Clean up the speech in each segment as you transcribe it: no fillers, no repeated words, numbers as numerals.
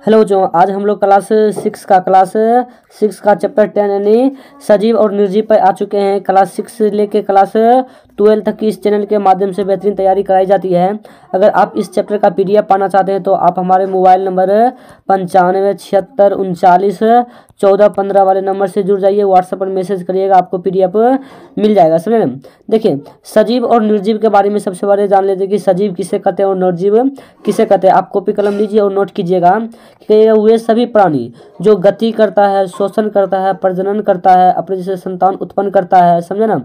Hello बच्चों, आज हम लोग क्लास सिक्स का चैप्टर 10 यानी सजीव और निर्जीव पर आ चुके हैं। क्लास 6 से लेके क्लास 12 तक की इस चैनल के माध्यम से बेहतरीन तैयारी कराई जाती है। अगर आप इस चैप्टर का PDF पाना चाहते हैं तो आप हमारे मोबाइल नंबर 9576391415 वाले नंबर से जुड़ जाइए। व्हाट्सएप पर मैसेज करिएगा, आपको PDF मिल जाएगा। समझे ना। देखिए, सजीव और निर्जीव के बारे में सबसे पहले जान लेते हैं कि सजीव किसे कहते हैं और निर्जीव किसे कहते हैं। आप कॉपी कलम लीजिए और नोट कीजिएगा कि वे सभी प्राणी जो गति करता है, शोषण करता है, प्रजनन करता है, अपने जैसे संतान उत्पन्न करता है, समझे ना,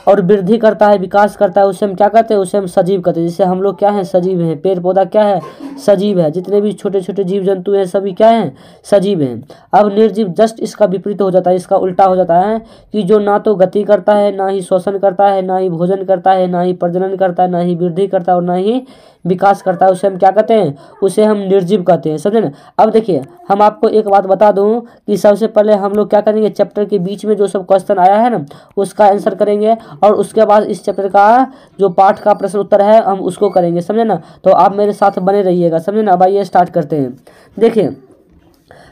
और वृद्धि करता है, विकास करता है, उसे हम क्या कहते हैं, उसे हम सजीव कहते हैं। जैसे हम लोग क्या हैं, सजीव हैं। पेड़ पौधा क्या है, सजीव है। जितने भी छोटे छोटे जीव जंतु हैं सभी क्या हैं, सजीव हैं। अब निर्जीव जस्ट इसका विपरीत हो जाता है, इसका उल्टा हो जाता है कि जो ना तो गति करता है, ना ही शोषण करता है, ना ही भोजन करता है, ना ही प्रजनन करता है, ना ही वृद्धि करता है और ना ही विकास करता है, उसे हम क्या कहते हैं, उसे हम निर्जीव कहते हैं। समझे ना। अब देखिए, हम आपको एक बात बता दूं कि सबसे पहले हम लोग क्या करेंगे, चैप्टर के बीच में जो सब क्वेश्चन आया है ना उसका आंसर करेंगे और उसके बाद इस चैप्टर का जो पाठ का प्रश्न उत्तर है हम उसको करेंगे। समझे ना। तो आप मेरे साथ बने रहिएगा। समझे ना। अब आइए स्टार्ट करते हैं। देखिए,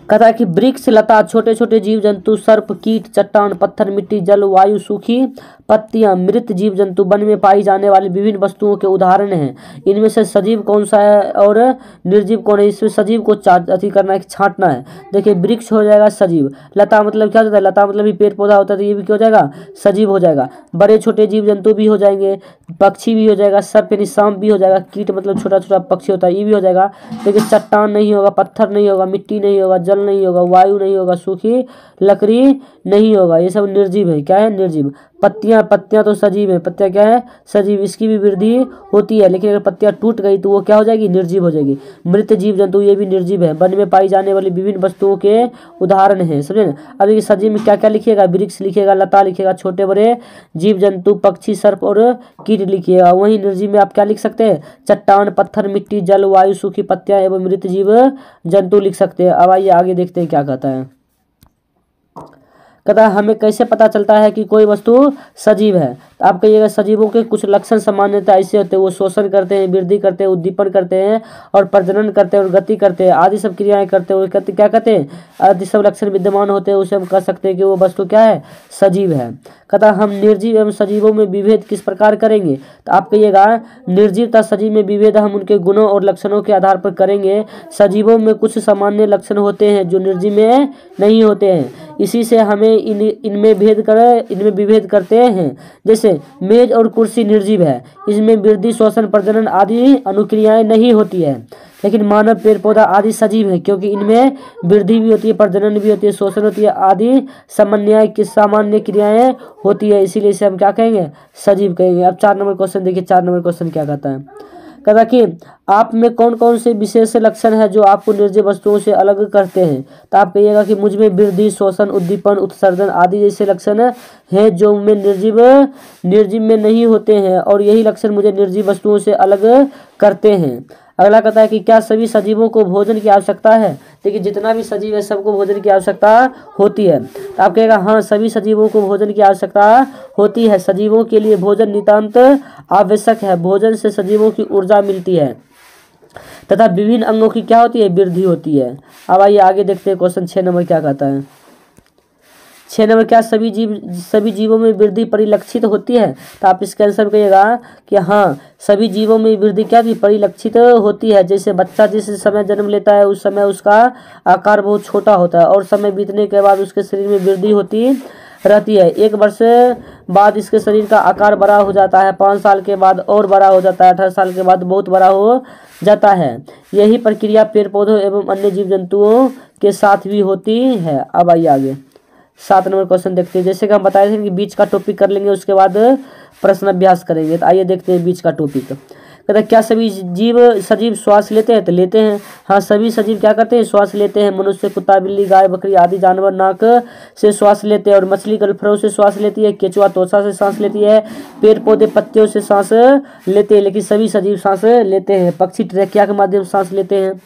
कहता है कि वृक्ष, लता, छोटे छोटे जीव जंतु, सर्प, कीट, चट्टान, पत्थर, मिट्टी, जल, वायु, सूखी पत्तियां, मृत जीव जंतु, वन में पाई जाने वाली विभिन्न वस्तुओं के उदाहरण हैं। इनमें से सजीव कौन सा है और निर्जीव कौन है। इसमें सजीव को अति करना है, छांटना है। देखिए, वृक्ष हो जाएगा सजीव। लता मतलब क्या होता है, लता मतलब भी पेड़ पौधा होता है, तो ये भी क्या हो जाएगा, सजीव हो जाएगा। बड़े छोटे जीव जंतु भी हो जाएंगे, पक्षी भी हो जाएगा, सर्प यानी सांप भी हो जाएगा, कीट मतलब छोटा छोटा पक्षी होता है, ये भी हो जाएगा। देखिए, चट्टान नहीं होगा, पत्थर नहीं होगा, मिट्टी नहीं होगा, जल नहीं होगा, वायु नहीं होगा, सूखी लकड़ी नहीं होगा, ये सब निर्जीव है। क्या है, निर्जीव। पत्तियां, पत्तियां तो सजीव है, पत्तियां क्या है, सजीव, इसकी भी वृद्धि होती है, लेकिन अगर पत्तियां टूट गई तो वो क्या हो जाएगी, निर्जीव हो जाएगी। मृत जीव जंतु ये भी निर्जीव है, वन में पाई जाने वाली विभिन्न वस्तुओं के उदाहरण हैं। समझे ना। अब ये सजीव में क्या क्या लिखिएगा, वृक्ष लिखिएगा, लता लिखिएगा, छोटे बड़े जीव जंतु, पक्षी, सर्प और कीट लिखिएगा। वहीं निर्जीव में आप क्या लिख सकते हैं, चट्टान, पत्थर, मिट्टी, जल, वायु, सूखी पत्तियां एवं मृत जीव जंतु लिख सकते हैं। अब आइए आगे देखते हैं क्या कहता है। कहता है, हमें कैसे पता चलता है कि कोई वस्तु सजीव है। तो आप कहिएगा, सजीवों के कुछ लक्षण सामान्यतः ऐसे होते हैं, वो शोषण करते हैं, वृद्धि करते हैं, उद्दीपन करते हैं और प्रजनन करते हैं और गति करते हैं, आदि सब क्रियाएं करते हैं। क्या कहते हैं, आदि सब लक्षण विद्यमान होते हैं, उसे हम कह सकते हैं कि वो वस्तु क्या है, सजीव है। कहता हम निर्जीव एवं सजीवों में विभेद किस प्रकार करेंगे। तो आप कहिएगा, निर्जीव तथा सजीव में विभेद हम उनके गुणों और लक्षणों के आधार पर करेंगे। सजीवों में कुछ सामान्य लक्षण होते हैं जो निर्जीव में नहीं होते हैं, इसी से हमें इनमें विभेद करते हैं। जैसे मेज और कुर्सी निर्जीव है, इसमें वृद्धि, शोषण, प्रजनन आदि अनुक्रियाएं नहीं होती है। लेकिन मानव, पेड़ पौधा आदि सजीव है, क्योंकि इनमें वृद्धि भी होती है, प्रजनन भी होती है, शोषण होती है, आदि सामान्य क्रियाएं होती है, इसीलिए इसे हम क्या कहेंगे, सजीव कहेंगे। अब 4 नंबर क्वेश्चन देखिए। 4 नंबर क्वेश्चन क्या कहता है, कहता कि आप में कौन कौन से विशेष लक्षण है जो आपको निर्जीव वस्तुओं से अलग करते हैं। तो आप कहिएगा कि मुझ में वृद्धि, शोषण, उद्दीपन, उत्सर्जन आदि जैसे लक्षण हैं जो में निर्जीव में नहीं होते हैं और यही लक्षण मुझे निर्जीव वस्तुओं से अलग करते हैं। अगला कहता है कि क्या सभी सजीवों को भोजन की आवश्यकता है। देखिए, जितना भी सजीव है सबको भोजन की आवश्यकता होती है। तो आप कहेगा, हाँ, सभी सजीवों को भोजन की आवश्यकता होती है। सजीवों के लिए भोजन नितांत आवश्यक है। भोजन से सजीवों की ऊर्जा मिलती है तथा विभिन्न अंगों की क्या होती है, वृद्धि होती है। अब आइए आगे देखते हैं क्वेश्चन 6 नंबर क्या कहता है। 6 नंबर, क्या सभी जीवों में वृद्धि परिलक्षित होती है। तो आप इसका आंसर कहिएगा कि हाँ, सभी जीवों में वृद्धि क्या भी परिलक्षित होती है। जैसे बच्चा जिस समय जन्म लेता है उस समय उसका आकार बहुत छोटा होता है और समय बीतने के बाद उसके शरीर में वृद्धि होती रहती है। 1 वर्ष बाद इसके शरीर का आकार बड़ा हो जाता है, 5 साल के बाद और बड़ा हो जाता है, 18 साल के बाद बहुत बड़ा हो जाता है। यही प्रक्रिया पेड़ पौधों एवं अन्य जीव जंतुओं के साथ भी होती है। अब आइए आगे 7 नंबर क्वेश्चन देखते हैं। जैसे कि हम बताए थे कि बीच का टॉपिक कर लेंगे, उसके बाद प्रश्न अभ्यास करेंगे। तो आइए देखते हैं बीच का टॉपिक। कहता है, क्या सभी सजीव श्वास लेते हैं। तो लेते हैं, हाँ, सभी सजीव क्या करते हैं, श्वास लेते हैं। मनुष्य, कुत्ता, बिल्ली, गाय, बकरी आदि जानवर नाक से श्वास लेते हैं और मछली गलफड़ों से श्वास लेती है, केचुआ त्वचा से सांस लेती है, पेड़ पौधे पत्तियों से सांस लेते हैं, लेकिन सभी सजीव सांस लेते हैं। पक्षी ट्रैकिया के माध्यम से सांस लेते हैं।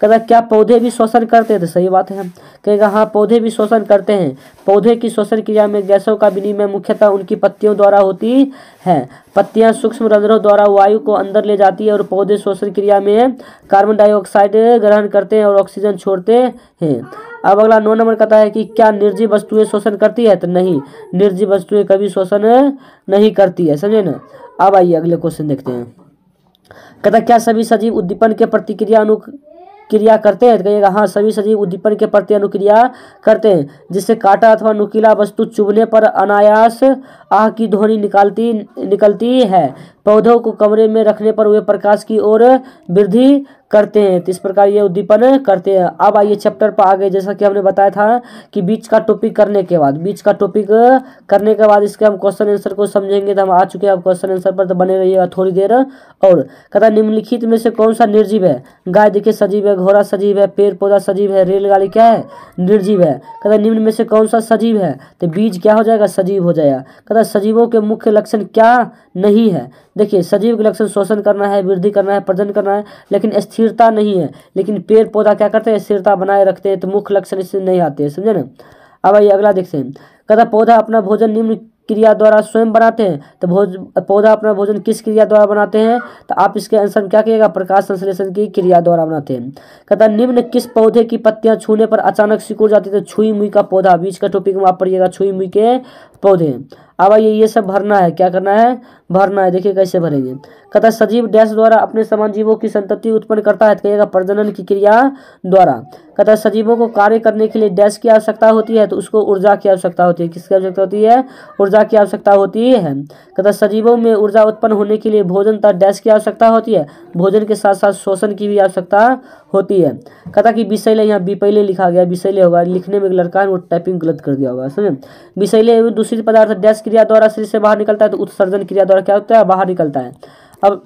कहता क्या पौधे भी श्वसन करते हैं, तो सही बात है। कहेगा हाँ पौधे भी श्वसन करते हैं। पौधे की श्वसन क्रिया में गैसों का विनिमय मुख्यतः उनकी पत्तियों द्वारा होती है। पत्तियां सूक्ष्म रंध्रों द्वारा वायु को अंदर ले जाती है और पौधे श्वसन क्रिया में कार्बन डाइऑक्साइड ग्रहण करते हैं और ऑक्सीजन छोड़ते हैं। अब अगला 9 नंबर कहता है कि क्या निर्जीव वस्तुएं श्वसन करती है, तो नहीं, निर्जीव वस्तुएं कभी श्वसन नहीं करती है, समझे ना। अब आइए अगले क्वेश्चन देखते हैं। कहता क्या सभी सजीव उद्दीपन के प्रतिक्रिया अनुक्रिया करते हैं, कहिएगा हाँ सभी सजीव उद्दीपन के प्रति अनुक्रिया करते हैं, जिससे कांटा अथवा नुकीला वस्तु चुभने पर अनायास आह की ध्वनि निकलती है। पौधों को कमरे में रखने पर वे प्रकाश की ओर वृद्धि करते हैं, तो इस प्रकार ये उद्दीपन करते हैं। अब आइए चैप्टर पर आ गए। जैसा कि हमने बताया था कि बीच का टॉपिक करने के बाद इसके हम क्वेश्चन आंसर को समझेंगे। तो हम आ चुके हैं अब क्वेश्चन आंसर पर, तो बने रहिएगा थोड़ी देर। और कहता निम्नलिखित में से कौन सा निर्जीव है। गाय देखिए सजीव है, घोड़ा सजीव है, पेड़ पौधा सजीव है, रेलगाड़ी क्या है, निर्जीव है। कहता निम्न में से कौन सा सजीव है, तो बीज क्या हो जाएगा, सजीव हो जाएगा। कहता सजीवों के मुख्य लक्षण क्या नहीं है। देखिए सजीव के लक्षण श्वसन करना है, वृद्धि करना है, प्रजनन करना है, लेकिन स्थिरता नहीं है। लेकिन पेड़ पौधा क्या करते हैं, स्थिरता बनाए रखते हैं, तो मुख्य लक्षण इससे नहीं आते हैं, समझे ना। अब आइए अगला देखते हैं। कहता पौधा अपना भोजन निम्न क्रिया द्वारा स्वयं बनाते हैं, तो पौधा अपना भोजन किस क्रिया द्वारा बनाते हैं, तो आप इसके आंसर में क्या कहिएगा, प्रकाश संश्लेषण की क्रिया द्वारा बनाते हैं। कहता निम्न किस पौधे की पत्तियां छूने पर अचानक सिकुड़ जाती है, तो छुई मुई का पौधा। बीच का टॉपिक में आप पढ़िएगा, छुई मुई के पौधे। अब आइए ये सब भरना है, क्या करना है, भरना है। देखिए कैसे भरेंगे। कहता सजीव डैश द्वारा अपने समान जीवों की संतति उत्पन्न करता है, कहिएगा प्रजनन की क्रिया द्वारा। कहता सजीवों को कार्य करने के लिए डैश की आवश्यकता होती है, तो उसको ऊर्जा की आवश्यकता होती है। किसकी आवश्यकता होती है, ऊर्जा की आवश्यकता होती है। कहता सजीवों में ऊर्जा उत्पन्न होने के लिए भोजन तथा डैश की आवश्यकता होती है, भोजन के साथ साथ श्वसन की भी आवश्यकता होती है। कहता कि विषैले, यहाँ विपैले लिखा गया, विषैले होगा, लिखने में एक लड़का है वो टाइपिंग गलत कर दिया होगा, समझे। विषैले दूषित पदार्थ डैश क्रिया द्वारा शरीर से बाहर निकलता है, तो उत्सर्जन क्रिया द्वारा क्या होता है, बाहर निकलता है। अब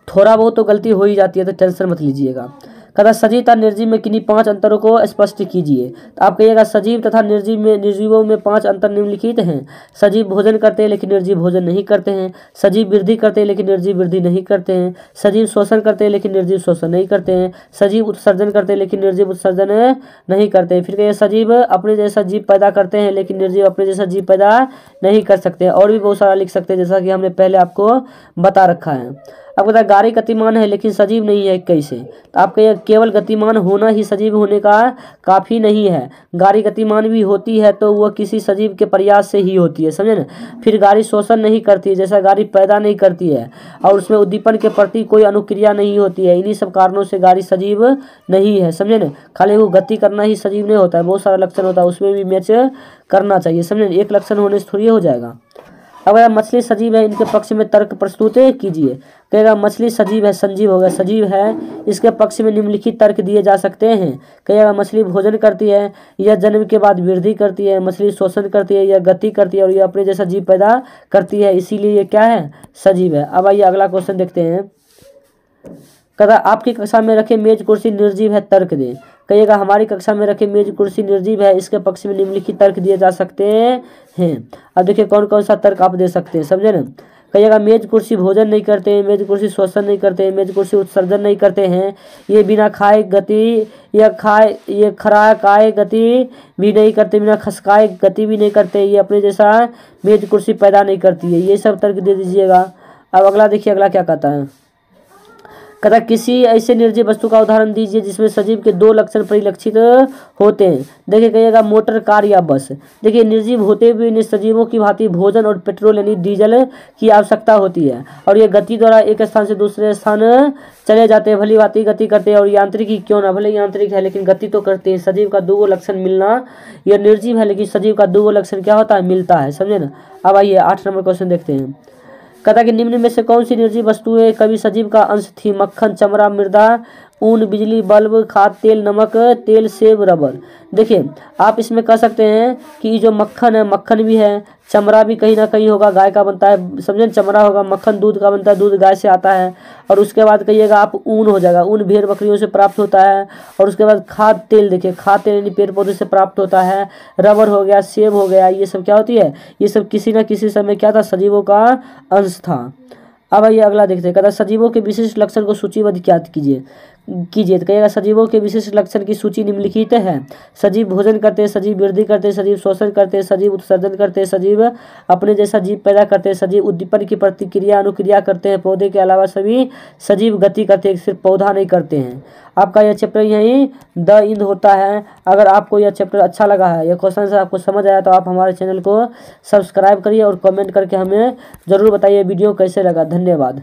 थोड़ा बहुत तो गलती हो ही जाती है, तो टेंशन मत लीजिएगा। कहता सजीव तथा निर्जीव में किन्हीं 5 अंतरों को स्पष्ट कीजिए। तो आप कहिएगा सजीव तथा निर्जीवों में 5 अंतर निम्नलिखित हैं। सजीव भोजन करते हैं लेकिन निर्जीव भोजन नहीं करते हैं। सजीव वृद्धि करते हैं लेकिन निर्जीव वृद्धि नहीं करते हैं। सजीव शोषण करते हैं लेकिन निर्जीव शोषण नहीं करते हैं। सजीव उत्सर्जन करते हैं लेकिन निर्जीव उत्सर्जन नहीं करते हैं। फिर कहिए सजीव अपने जैसा जीव पैदा करते हैं लेकिन निर्जीव अपने जैसा जीव पैदा नहीं कर सकते हैं। और भी बहुत सारा लिख सकते हैं, जैसा कि हमने पहले आपको बता रखा है। अब कहता है गाड़ी गतिमान है लेकिन सजीव नहीं है, कैसे। तो आप कहिए केवल गतिमान होना ही सजीव होने का काफ़ी नहीं है। गाड़ी गतिमान भी होती है तो वह किसी सजीव के प्रयास से ही होती है, समझे ना। फिर गाड़ी शोषण नहीं करती है, जैसा गाड़ी पैदा नहीं करती है और उसमें उद्दीपन के प्रति कोई अनुक्रिया नहीं होती है। इन्हीं सब कारणों से गाड़ी सजीव नहीं है, समझे ना। खाली वो गति करना ही सजीव नहीं होता है, बहुत सारा लक्षण होता है, उसमें भी मैच करना चाहिए, समझे। एक लक्षण होने से थोड़ी हो जाएगा। अगर मछली सजीव है, इनके पक्ष में तर्क प्रस्तुत कीजिए। कहेगा मछली सजीव है, संजीव होगा, सजीव है, इसके पक्ष में निम्नलिखित तर्क दिए जा सकते हैं। कहेगा मछली भोजन करती है, यह जन्म के बाद वृद्धि करती है, मछली शोषण करती है, यह गति करती है और यह अपने जैसा जीव पैदा करती है, इसीलिए ये क्या है, सजीव है। अब आइए अगला क्वेश्चन देखते हैं। कहता आपकी कक्षा में रखे मेज कुर्सी निर्जीव है, तर्क दें। कहिएगा हमारी कक्षा में रखे मेज कुर्सी निर्जीव है, इसके पक्ष में निम्नलिखित तर्क दिए जा सकते हैं। अब देखिए कौन कौन सा तर्क आप दे सकते हैं, समझे ना। कहिएगा मेज कुर्सी भोजन नहीं करते हैं, मेज कुर्सी श्वसन नहीं करते हैं, मेज कुर्सी उत्सर्जन नहीं करते हैं, ये बिना खाए गति ये खराकाए गति भी नहीं करते, बिना खसकाए गति भी नहीं करते, ये अपने जैसा मेज कुर्सी पैदा नहीं करती है। ये सब तर्क दे दीजिएगा। अब अगला देखिए, अगला क्या कहता है। कहता किसी ऐसे निर्जीव वस्तु का उदाहरण दीजिए जिसमें सजीव के 2 लक्षण परिलक्षित होते हैं। देखिए कहिएगा मोटर, कार या बस। देखिए निर्जीव होते हुए इन्हें सजीवों की भांति भोजन और पेट्रोल यानी डीजल की आवश्यकता होती है और ये गति द्वारा एक स्थान से दूसरे स्थान चले जाते हैं, भली भांति गति करते हैं और यांत्रिकी क्यों ना, भले यांत्रिक है लेकिन गति तो करते हैं। सजीव का 2 लक्षण मिलना, यह निर्जीव है लेकिन सजीव का 2 लक्षण क्या होता है, मिलता है, समझे ना। अब आइए 8 नंबर क्वेश्चन देखते हैं। कहता कि निम्न में से कौन सी निर्जीव वस्तुएं कभी सजीव का अंश थी। मक्खन, चमड़ा, मृदा, ऊन, बिजली, बल्ब, खाद, तेल, नमक, तेल, सेब, रबर। देखिए आप इसमें कह सकते हैं कि जो मक्खन है, मक्खन भी है, चमड़ा भी कहीं ना कहीं होगा, गाय का बनता है, समझे, चमड़ा होगा। मक्खन दूध का बनता है, दूध गाय से आता है। और उसके बाद कहिएगा आप ऊन हो जाएगा, ऊन भेड़ बकरियों से प्राप्त होता है। और उसके बाद खाद तेल, देखिए खाद तेल यानी पेड़ पौधे से प्राप्त होता है। रबर हो गया, सेब हो गया, ये सब क्या होती है, ये सब किसी न किसी समय क्या था, सजीवों का अंश था। अब ये अगला देखते हैं। कहता सजीवों के विशिष्ट लक्षण को सूचीबद्ध क्या कीजिए। कीजिए। तो कहिएगा सजीवों के विशिष्ट लक्षण की सूची निम्नलिखित है। सजीव भोजन करते हैं, सजीव वृद्धि करते हैं, सजीव शोषण करते हैं, सजीव उत्सर्जन करते हैं, सजीव अपने जैसा जीव पैदा करते हैं, सजीव उद्दीपन की प्रतिक्रिया अनुक्रिया करते हैं। पौधे के अलावा सभी सजीव गति करते हैं, सिर्फ पौधा नहीं करते हैं। आपका यह चैप्टर यहीं द इंद होता है। अगर आपको यह चैप्टर अच्छा लगा है, यह क्वेश्चन से आपको समझ आया, तो आप हमारे चैनल को सब्सक्राइब करिए और कमेंट करके हमें ज़रूर बताइए वीडियो कैसे लगा। धन्यवाद।